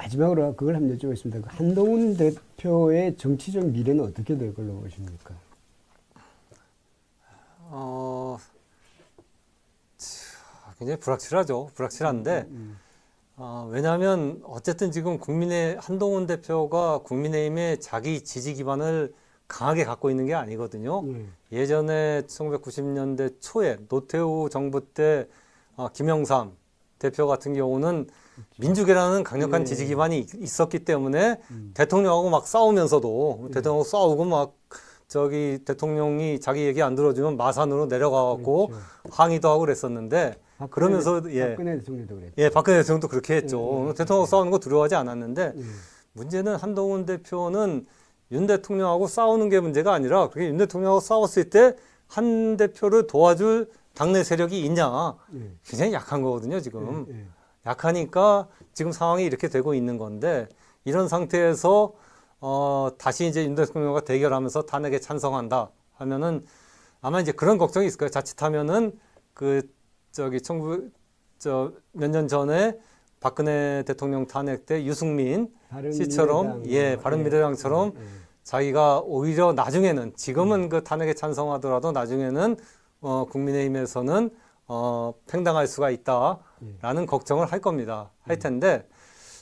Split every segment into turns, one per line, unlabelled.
마지막으로 그걸 한번 여쭤보겠습니다. 그 한동훈 대표의 정치적 미래는 어떻게 될 걸로 보십니까?
굉장히 불확실한데, 왜냐하면 어쨌든 지금 한동훈 대표가 국민의힘의 자기 지지 기반을 강하게 갖고 있는 게 아니거든요. 예전에 1990년대 초에 노태우 정부 때 김영삼 대표 같은 경우는 민주계라는 강력한 지지 기반이 있었기 때문에 대통령하고 막 싸우면서도 대통령하고 싸우고 막 대통령이 자기 얘기 안 들어주면 마산으로 내려가갖고
그렇죠.
항의도 하고 그랬었는데 그러면서
박근혜 대통령도 그랬죠.
예, 박근혜 대통령도 그렇게 했죠. 대통령하고 싸우는 거 두려워하지 않았는데 문제는 한동훈 대표는 윤 대통령하고 싸우는 게 문제가 아니라 그게 윤 대통령하고 싸웠을 때 한 대표를 도와줄 당내 세력이 있냐 굉장히 약한 거거든요 지금. 약하니까 지금 상황이 이렇게 되고 있는 건데 이런 상태에서 다시 이제 윤 대통령과 대결하면서 탄핵에 찬성한다 하면은 아마 이제 그런 걱정이 있을 거예요. 자칫하면은 몇 년 전에 박근혜 대통령 탄핵 때 유승민 씨처럼 바른미래당처럼 자기가 오히려 나중에는 지금은 그 탄핵에 찬성하더라도 나중에는 국민의힘에서는 팽당할 수가 있다라는 걱정을 할 겁니다. 할 텐데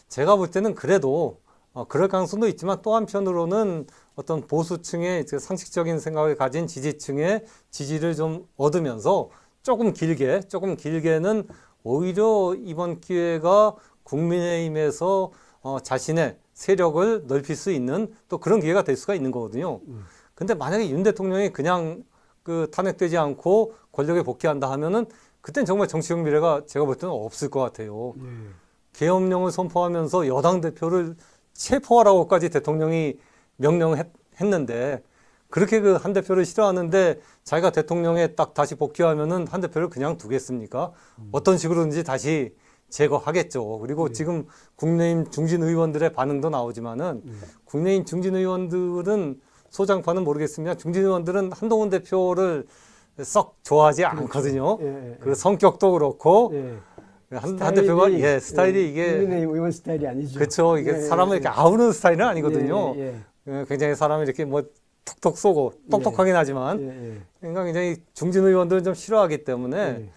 제가 볼 때는 그래도 그럴 가능성도 있지만 또 한편으로는 어떤 보수층의 상식적인 생각을 가진 지지층의 지지를 좀 얻으면서 조금 길게는 오히려 이번 기회가 국민의힘에서 자신의 세력을 넓힐 수 있는 또 그런 기회가 될 수가 있는 거거든요. 근데 만약에 윤 대통령이 그냥 탄핵되지 않고 권력에 복귀한다 하면은 그땐 정말 정치적 미래가 제가 볼 때는 없을 것 같아요. 계엄령을 선포하면서 여당 대표를 체포하라고까지 대통령이 명령했는데 그렇게 한 대표를 싫어하는데 자기가 대통령에 딱 다시 복귀하면은 한 대표를 그냥 두겠습니까? 어떤 식으로든지 다시 제거하겠죠. 그리고 지금 국민의힘 중진 의원들의 반응도 나오지만은 국민의힘 중진 의원들은 소장파는 모르겠습니다. 중진 의원들은 한동훈 대표를 썩 좋아하지 않거든요. 그 성격도 그렇고 한 대표가 스타일이 이게
국민의힘 의원 스타일이 아니죠.
그렇죠. 이게 사람을 이렇게 아우르는 스타일은 아니거든요. 굉장히 사람을 이렇게 뭐 톡톡 쏘고 똑똑하긴 하지만 그러니까 굉장히 중진 의원들은 좀 싫어하기 때문에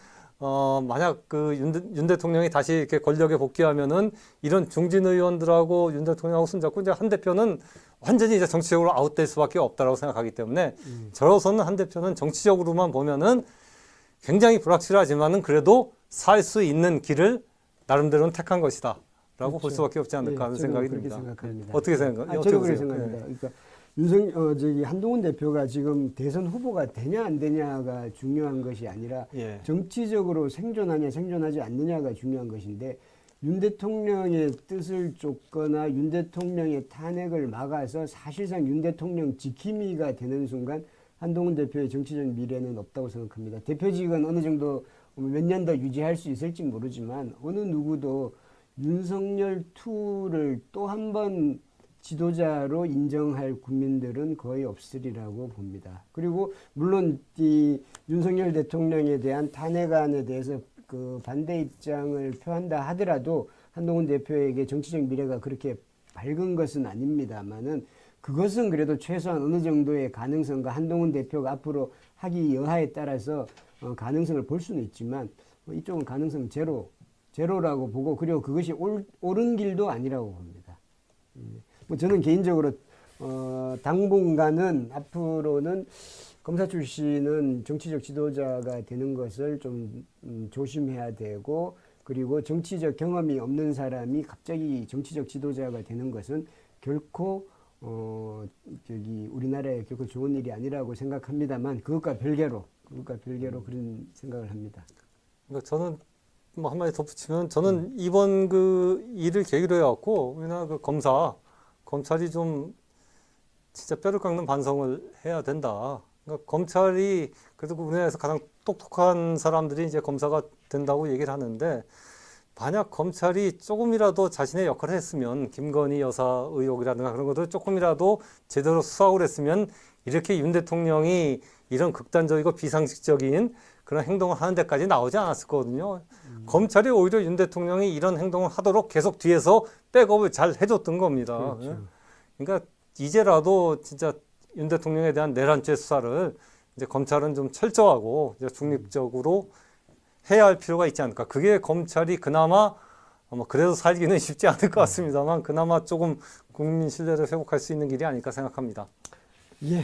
만약 윤 대통령이 다시 이렇게 권력에 복귀하면은 이런 중진 의원들하고 윤 대통령하고 손잡고 이제 한 대표는 완전히 이제 정치적으로 아웃될 수밖에 없다라고 생각하기 때문에 저로서는 한 대표는 정치적으로만 보면은 굉장히 불확실하지만은 그래도 살 수 있는 길을 나름대로는 택한 것이다라고
그렇죠.
볼 수밖에 없지 않을까 하는 생각이 듭니다. 어떻게 생각해요?
저도 그렇게 생각합니다. 그러니까 한동훈 대표가 지금 대선 후보가 되냐 안 되냐가 중요한 것이 아니라 정치적으로 생존하지 않느냐가 중요한 것인데 윤 대통령의 뜻을 쫓거나 윤 대통령의 탄핵을 막아서 사실상 윤 대통령 지킴이가 되는 순간 한동훈 대표의 정치적 미래는 없다고 생각합니다. 대표직은 어느 정도 몇 년 더 유지할 수 있을지 모르지만 어느 누구도 윤석열 2를 또 한 번 지도자로 인정할 국민들은 거의 없으리라고 봅니다. 그리고 물론 이 윤석열 대통령에 대한 탄핵안에 대해서 반대 입장을 표한다 하더라도 한동훈 대표에게 정치적 미래가 그렇게 밝은 것은 아닙니다만은 그것은 그래도 최소한 어느 정도의 가능성과 한동훈 대표가 앞으로 하기 여하에 따라서 가능성을 볼 수는 있지만 이쪽은 가능성 제로라고 보고 그리고 그것이 옳은 길도 아니라고 봅니다. 저는 개인적으로 당분간은 앞으로는 검사 출신은 정치적 지도자가 되는 것을 좀 조심해야 되고 그리고 정치적 경험이 없는 사람이 갑자기 정치적 지도자가 되는 것은 결코 우리나라에 결코 좋은 일이 아니라고 생각합니다만 그것과 별개로 그런 생각을 합니다.
그러니까 저는 뭐 한마디 덧붙이면 저는 이번 일을 계기로 해갖고 우리나라 검찰이 좀 진짜 뼈를 깎는 반성을 해야 된다. 그러니까 검찰이 그래도 우리나라에서 가장 똑똑한 사람들이 이제 검사가 된다고 얘기를 하는데 만약 검찰이 조금이라도 자신의 역할을 했으면 김건희 여사 의혹이라든가 그런 것들 조금이라도 제대로 수사를 했으면 이렇게 윤 대통령이 이런 극단적이고 비상식적인 그런 행동을 하는 데까지 나오지 않았을 거거든요. 검찰이 오히려 윤 대통령이 이런 행동을 하도록 계속 뒤에서 백업을 잘 해줬던 겁니다.
그렇죠.
그러니까 이제라도 진짜 윤 대통령에 대한 내란죄 수사를 이제 검찰은 좀 철저하고 이제 중립적으로 해야 할 필요가 있지 않을까. 그게 검찰이 그나마 그래도 살기는 쉽지 않을 것 같습니다만 그나마 조금 국민 신뢰를 회복할 수 있는 길이 아닐까 생각합니다.
예,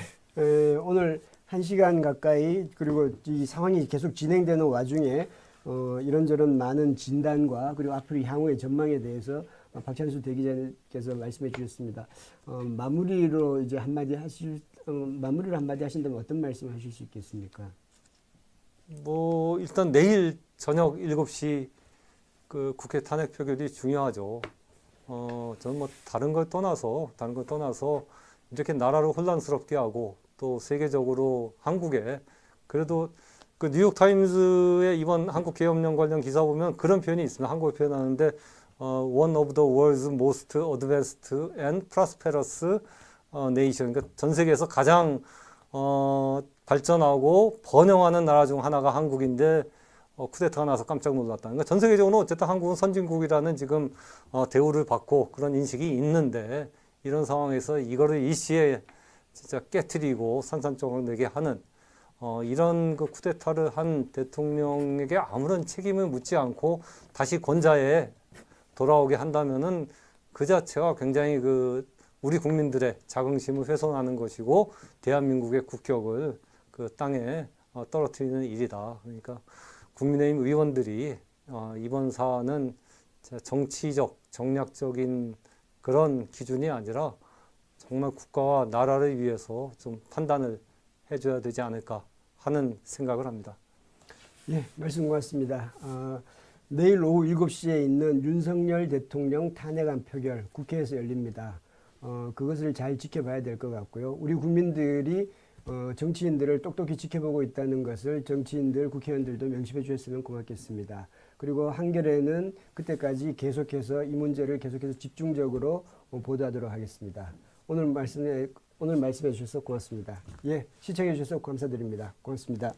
오늘 1시간 가까이 그리고 이 상황이 계속 진행되는 와중에 이런저런 많은 진단과 그리고 앞으로 향후의 전망에 대해서 박찬수 대기자께서 말씀해 주셨습니다. 마무리로 이제 마무리를 한마디 하신다면 어떤 말씀 하실 수 있겠습니까?
일단 내일 저녁 7시 그 국회 탄핵 표결이 중요하죠. 저는 다른 걸 떠나서 이렇게 나라를 혼란스럽게 하고 또 세계적으로 한국에 그래도 그 뉴욕 타임즈의 이번 한국 계엄령 관련 기사 보면 그런 표현이 있습니다. 한국어 표현하는데 one of the world's most advanced and prosperous nation. 그러니까 전 세계에서 가장 발전하고 번영하는 나라 중 하나가 한국인데 쿠데타가 나서 깜짝 놀랐다. 그러니까 전 세계적으로 어쨌든 한국은 선진국이라는 지금 대우를 받고 그런 인식이 있는데 이런 상황에서 이거를 일시에 진짜 깨트리고 산산조각 내게 하는 이런 그 쿠데타를 한 대통령에게 아무런 책임을 묻지 않고 다시 권좌에 돌아오게 한다면은 그 자체가 굉장히 그 우리 국민들의 자긍심을 훼손하는 것이고 대한민국의 국격을 그 땅에 떨어뜨리는 일이다. 그러니까 국민의힘 의원들이 이번 사안은 정치적, 정략적인 그런 기준이 아니라 정말 국가와 나라를 위해서 좀 판단을 해줘야 되지 않을까 하는 생각을 합니다.
예, 말씀 고맙습니다. 내일 오후 7시에 있는 윤석열 대통령 탄핵안 표결 국회에서 열립니다. 그것을 잘 지켜봐야 될 것 같고요. 우리 국민들이 정치인들을 똑똑히 지켜보고 있다는 것을 정치인들, 국회의원들도 명심해 주셨으면 고맙겠습니다. 그리고 한겨레는 그때까지 계속해서 이 문제를 계속해서 집중적으로 보도하도록 하겠습니다. 오늘 말씀해 주셔서 고맙습니다. 예, 시청해 주셔서 감사드립니다. 고맙습니다.